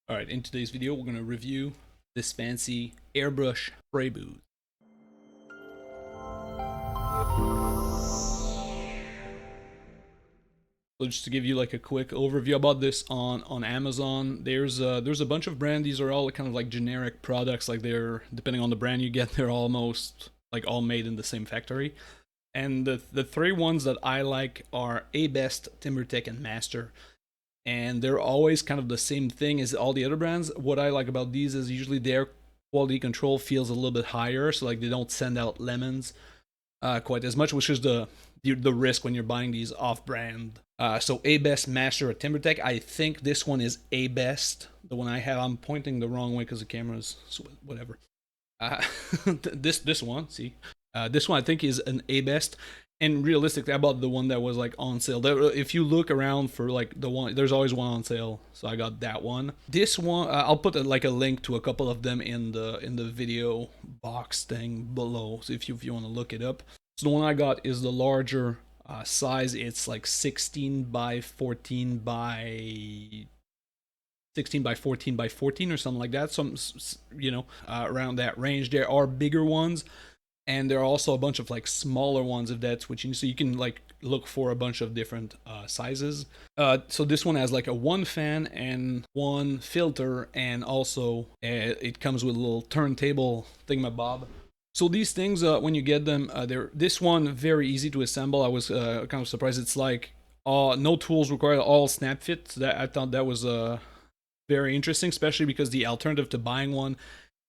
Alright, in today's video we're going to review this fancy airbrush spray booth. So just to give you like a quick overview about this on Amazon, there's a bunch of brands. These are all kind of like generic products, like they're, depending on the brand you get, they're almost like all made in the same factory. And the three ones that I like are A-Best, TimberTech, and Master. And they're always kind of the same thing as all the other brands. What I like about these is usually their quality control feels a little bit higher, so like they don't send out lemons quite as much, which is the risk when you're buying these off-brand. So A-Best, Master, or TimberTech. I think this one is A-Best. The one I have, I'm pointing the wrong way because the camera's whatever. This one, see, this one I think is an A-Best. And realistically, I bought the one that was like on sale. If you look around for like the one, there's always one on sale. So I got that one. This one, I'll put like a link to a couple of them in the video box thing below. So if you want to look it up. So the one I got is the larger size. It's like 16 by 14 by 16 by 14 by 14 or something like that. Some, around that range. There are bigger ones. And there are also a bunch of like smaller ones if that's what you need. So you can like look for a bunch of different sizes. So this one has like a one fan and one filter, and also it comes with a little turntable thingamabob. So these things, when you get them, they're this one very easy to assemble. I was kind of surprised. It's like no tools required, all snap fit. So that I thought that was very interesting, especially because the alternative to buying one,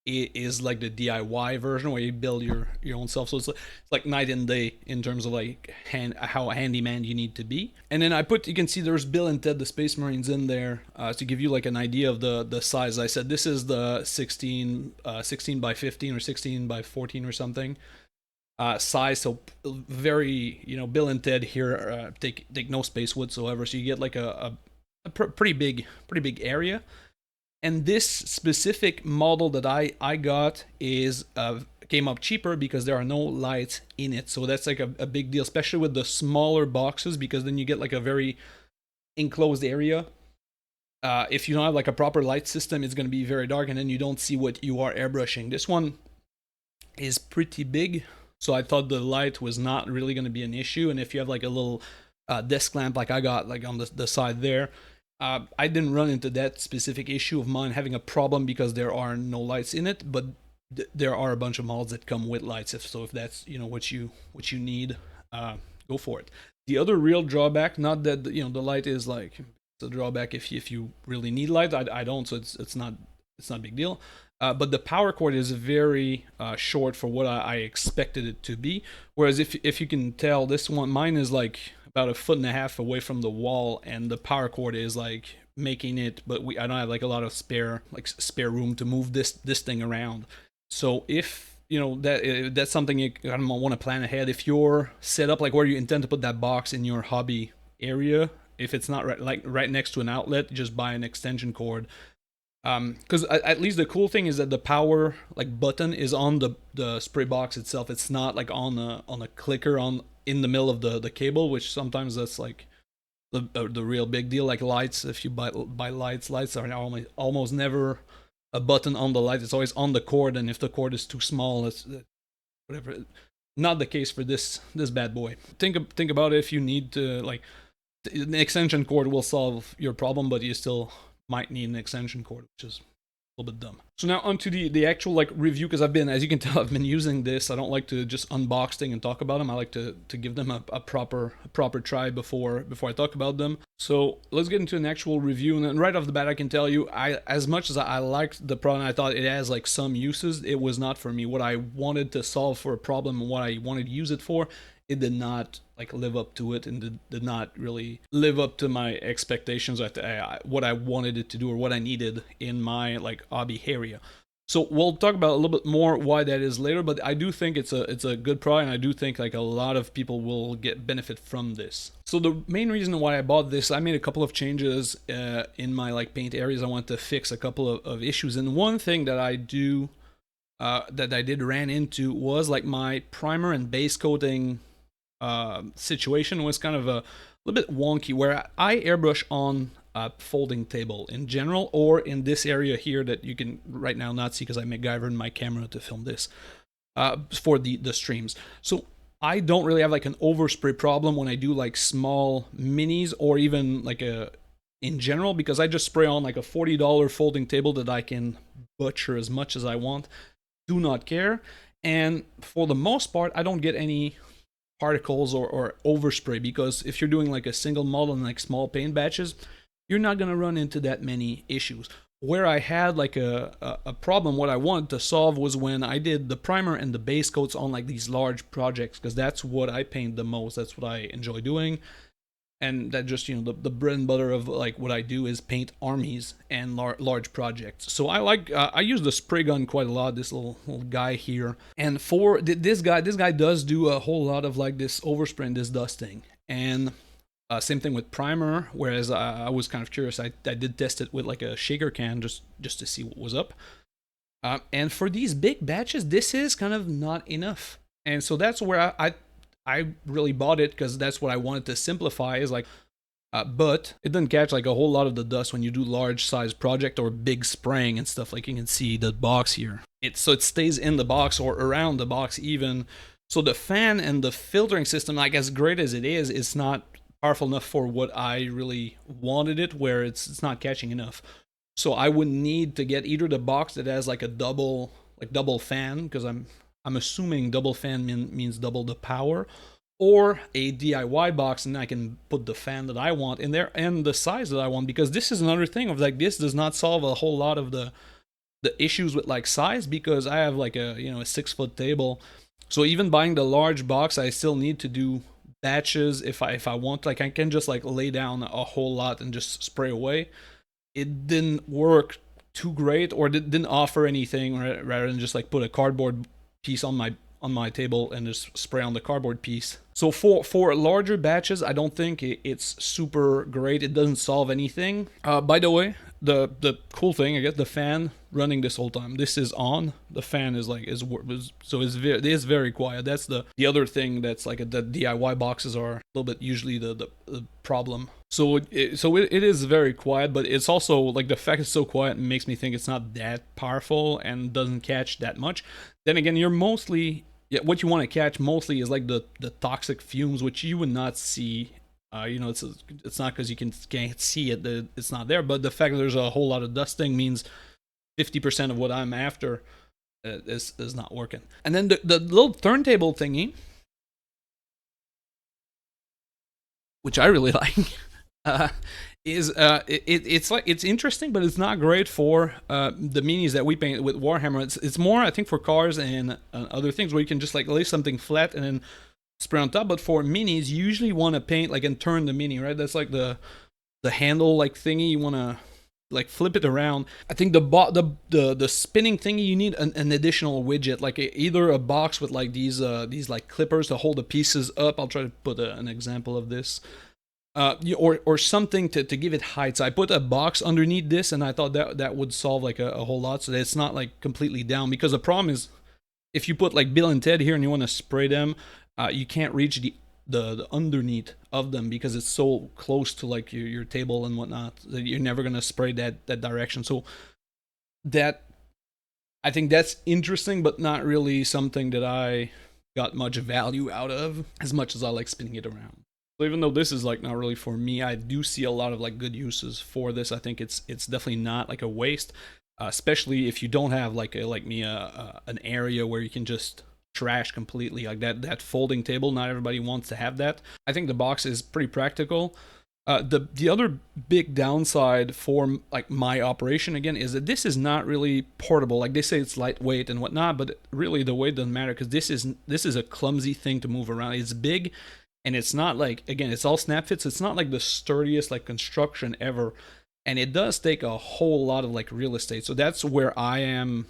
it is like the DIY version where you build your own self. So it's like night and day in terms of like how handyman you need to be. And then you can see there's Bill and Ted the Space Marines in there to give you like an idea of the size. I said this is the 16 by 15 or 16 by 14 or something size. So very, Bill and Ted here take no space whatsoever. So you get like a pretty big area. And this specific model that I got is came up cheaper because there are no lights in it. So that's like a big deal, especially with the smaller boxes, because then you get like a very enclosed area. If you don't have like a proper light system, it's going to be very dark, and then you don't see what you are airbrushing. This one is pretty big, so I thought the light was not really going to be an issue. And if you have like a little desk lamp like I got like on the side there, I didn't run into that specific issue of mine having a problem because there are no lights in it, but there are a bunch of models that come with lights. If that's what you need, go for it. The other real drawback, not that the light is like the drawback if you really need light. I don't, so it's not a big deal. But the power cord is very short for what I expected it to be. Whereas if you can tell, this one, mine is like about 1.5 feet away from the wall, and the power cord is like making it, but I don't have like a lot of spare room to move this thing around. So if that's something you kind of want to plan ahead. If you're set up like where you intend to put that box in your hobby area, if it's not right next to an outlet, just buy an extension cord. Because at least the cool thing is that the power like button is on the spray box itself. It's not like on a clicker in the middle of the cable, which sometimes that's like the real big deal. Like lights, if you buy lights are almost never a button on the light. It's always on the cord, and if the cord is too small, it's whatever. Not the case for this bad boy. Think about it. If you need to, like, an extension cord will solve your problem, but you still might need an extension cord, which is a little bit dumb. So now onto the actual like review, because as you can tell, I've been using this. I don't like to just unbox things and talk about them. I like to give them a proper try before I talk about them. So let's get into an actual review. And then right off the bat, I can tell you, as much as I liked the product, I thought it has like some uses. It was not for me. What I wanted to solve for a problem, and what I wanted to use it for, it did not like live up to it, and did not really live up to my expectations at what I wanted it to do or what I needed in my like hobby area. So we'll talk about a little bit more why that is later, but I do think it's a good product, and I do think like a lot of people will get benefit from this. So the main reason why I bought this, I made a couple of changes in my like paint areas. I want to fix a couple of issues, and one thing that I did ran into was like my primer and base coating situation was kind of little bit wonky where I airbrush on a folding table in general, or in this area here that you can right now not see because I MacGyvered my camera to film this for the streams. So I don't really have like an overspray problem when I do like small minis or even like a in general, because I just spray on like a $40 folding table that I can butcher as much as I want. Do not care. And for the most part, I don't get any particles or overspray, because if you're doing like a single model and like small paint batches, you're not going to run into that many issues. Where I had like a problem, what I wanted to solve was when I did the primer and the base coats on like these large projects, because that's what I paint the most. That's what I enjoy doing. And that just, the bread and butter of like what I do is paint armies and large projects. So I use the spray gun quite a lot, this little guy here. And for this guy does do a whole lot of like this overspray and this dusting. And same thing with primer, whereas I was kind of curious. I did test it with like a shaker can just to see what was up. And for these big batches, this is kind of not enough. And so that's where I really bought it, because that's what I wanted to simplify, is like, but it doesn't catch like a whole lot of the dust when you do large size project or big spraying and stuff. Like you can see the box here. So it stays in the box or around the box even. So the fan and the filtering system, like as great as it is, it's not powerful enough for what I really wanted it, where it's not catching enough. So I would need to get either the box that has like a double fan, because I'm assuming double fan means double the power, or a DIY box, and I can put the fan that I want in there and the size that I want, because this is another thing of like, this does not solve a whole lot of the issues with like size, because I have like a 6-foot table. So even buying the large box, I still need to do batches if I want. Like I can just like lay down a whole lot and just spray away. It didn't work too great, or didn't offer anything, rather than just like put a cardboard piece on my table and just spray on the cardboard piece. So for larger batches, I don't think it's super great. It doesn't solve anything. By the way, the cool thing, I guess, the fan running this whole time. This is on. The fan is like it is very quiet. That's the other thing that's like the DIY boxes are a little bit usually the problem. So it is very quiet, but it's also like the fact it's so quiet makes me think it's not that powerful and doesn't catch that much. Then again, you're mostly what you want to catch mostly is like the toxic fumes, which you would not see. It's not because you can't see it that it's not there, but the fact that there's a whole lot of dusting means 50% of what I'm after is not working. And then the little turntable thingy, which I really like, it's interesting, but it's not great for the minis that we paint with Warhammer. It's more, I think, for cars and other things where you can just like lay something flat and then spray on top. But for minis, you usually want to paint like and turn the mini, right? That's like the handle like thingy. You want to like flip it around. I think the spinning thingy, you need an additional widget, like either a box with like these like clippers to hold the pieces up. I'll try to put an example of this. Or something to give it height. So I put a box underneath this, and I thought that would solve like a whole lot, so that it's not like completely down. Because the problem is, if you put like Bill and Ted here and you want to spray them, you can't reach the underneath of them because it's so close to like your table and whatnot that you're never gonna spray that direction. So that, I think that's interesting, but not really something that I got much value out of, as much as I like spinning it around. So even though this is like not really for me, I do see a lot of like good uses for this. I think it's definitely not like a waste, especially if you don't have like an area where you can just trash completely, like that folding table. Not everybody wants to have that. I think the box is pretty practical. The other big downside for like my operation again is that this is not really portable. Like they say it's lightweight and whatnot, but really the weight doesn't matter, because this is a clumsy thing to move around. It's big, and it's not like, again, it's all snap fits. It's not like the sturdiest like construction ever, and it does take a whole lot of like real estate. So that's where I am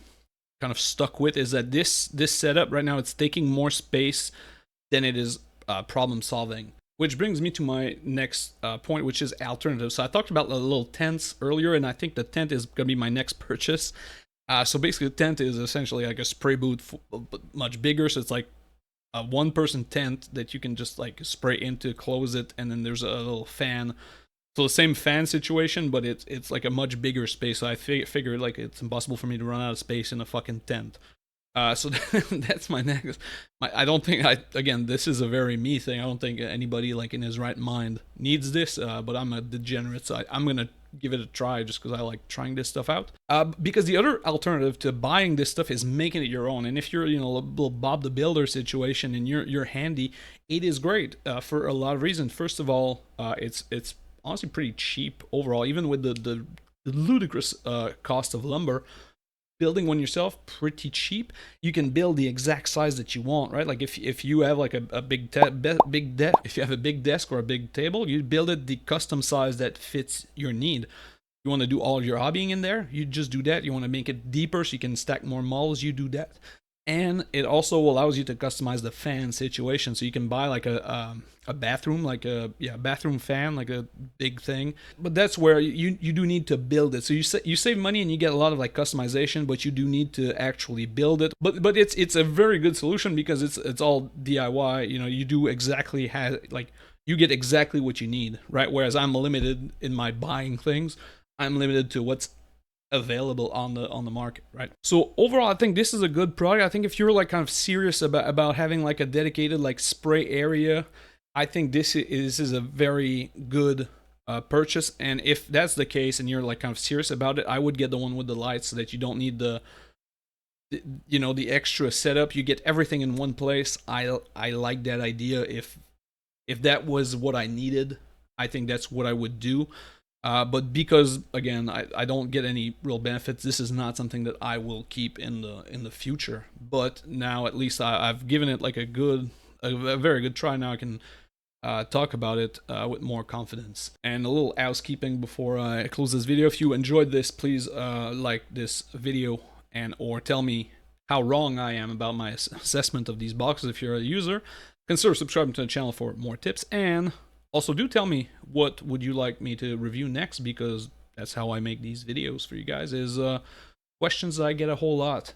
kind of stuck with, is that this setup right now, it's taking more space than it is problem solving. Which brings me to my next point, which is alternatives. So I talked about the little tents earlier, and I think the tent is going to be my next purchase. So basically the tent is essentially like a spray boot, but much bigger. So it's like a one-person tent that you can just like spray into, close it, and then there's a little fan. So the same fan situation, but it's like a much bigger space. So I figured like it's impossible for me to run out of space in a fucking tent. So that's my next. I don't think again, this is a very me thing. I don't think anybody like in his right mind needs this. But I'm a degenerate, so I'm gonna give it a try just because I like trying this stuff out. Because the other alternative to buying this stuff is making it your own. And if you're a little Bob the Builder situation and you're handy, it is great for a lot of reasons. First of all, it's honestly pretty cheap overall, even with the ludicrous cost of lumber. Building one yourself, pretty cheap. You can build the exact size that you want, right? Like if you have like a big desk, if you have a big desk or a big table, you build it the custom size that fits your need. You want to do all your hobbying in there, you just do that. You want to make it deeper so you can stack more models, you do that. And it also allows you to customize the fan situation, so you can buy like a bathroom, like a bathroom fan, like a big thing. But that's where you do need to build it. So you save money and you get a lot of like customization, but you do need to actually build it. But it's a very good solution because it's all DIY. You do exactly like you get exactly what you need, right? Whereas I'm limited in my buying things. I'm limited to what's available on the market, right? So overall, I think this is a good product. I think if you're like kind of serious about having like a dedicated like spray area, I think this is a very good purchase. And if that's the case and you're like kind of serious about it, I would get the one with the lights so that you don't need the extra setup. You get everything in one place. I like that idea. If that was what I needed, I think that's what I would do. But because again, I don't get any real benefits, this is not something that I will keep in the future. But now at least I've given it like a very good try. Now I can talk about it with more confidence. And a little housekeeping before I close this video. If you enjoyed this, please like this video and or tell me how wrong I am about my assessment of these boxes. If you're a user, consider subscribing to the channel for more tips, and also do tell me what would you like me to review next, because that's how I make these videos for you guys, is questions I get a whole lot.